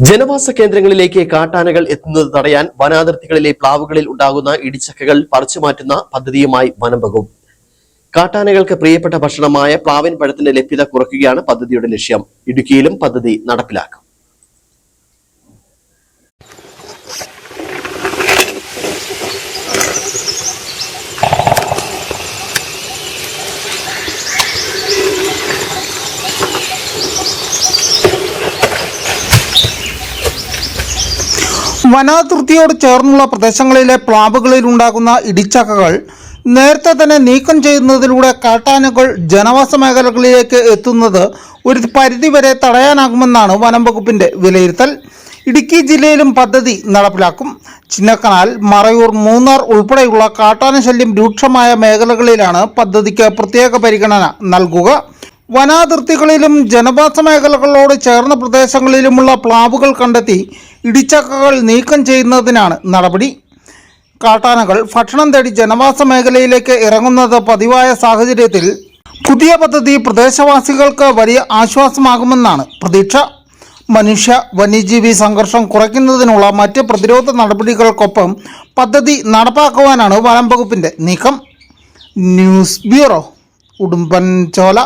ജനവാസ കേന്ദ്രങ്ങളിലേക്ക് കാട്ടാനകൾ എത്തുന്നത് തടയാൻ വനാതിർത്തികളിലെ പ്ലാവുകളിൽ ഉണ്ടാകുന്ന ഇടിച്ചക്കകൾ പറിച്ചുമാറ്റുന്ന പദ്ധതിയുമായി വനം വകുപ്പ്. കാട്ടാനകൾക്ക് പ്രിയപ്പെട്ട ഭക്ഷണമായ പ്ലാവിൻ പഴത്തിന്റെ ലഭ്യത കുറയ്ക്കുകയാണ് പദ്ധതിയുടെ ലക്ഷ്യം. ഇടുക്കിയിലും പദ്ധതി നടപ്പിലാക്കും. വനാതിർത്തിയോട് ചേർന്നുള്ള പ്രദേശങ്ങളിലെ പ്ലാവുകളിൽ ഉണ്ടാകുന്ന ഇടിച്ചക്കകൾ നേരത്തെ തന്നെ നീക്കം ചെയ്യുന്നതിലൂടെ കാട്ടാനകൾ ജനവാസ മേഖലകളിലേക്ക് എത്തുന്നത് ഒരു പരിധിവരെ തടയാനാകുമെന്നാണ് വനം വകുപ്പിന്റെ വിലയിരുത്തൽ. ഇടുക്കി ജില്ലയിലും പദ്ധതി നടപ്പിലാക്കും. ചിന്നക്കനാൽ, മറയൂർ, മൂന്നാർ ഉൾപ്പെടെയുള്ള കാട്ടാന ശല്യം രൂക്ഷമായ മേഖലകളിലാണ് പദ്ധതിക്ക് പ്രത്യേക പരിഗണന നൽകുക. വനാതിർത്തികളിലും ജനവാസ മേഖലകളോട് ചേർന്ന പ്രദേശങ്ങളിലുമുള്ള പ്ലാവുകൾ കണ്ടെത്തി ഇടിച്ചക്കകൾ നീക്കം ചെയ്യുന്നതിനാണ് നടപടി. കാട്ടാനകൾ ഭക്ഷണം തേടി ജനവാസ മേഖലയിലേക്ക് ഇറങ്ങുന്നത് പതിവായ സാഹചര്യത്തിൽ പുതിയ പദ്ധതി പ്രദേശവാസികൾക്ക് വലിയ ആശ്വാസമാകുമെന്നാണ് പ്രതീക്ഷ. മനുഷ്യ വന്യജീവി സംഘർഷം കുറയ്ക്കുന്നതിനുള്ള മറ്റ് പ്രതിരോധ നടപടികൾക്കൊപ്പം പദ്ധതി നടപ്പാക്കുവാനാണ് വനം വകുപ്പിന്റെ നീക്കം. News bureau, Udumbanchola.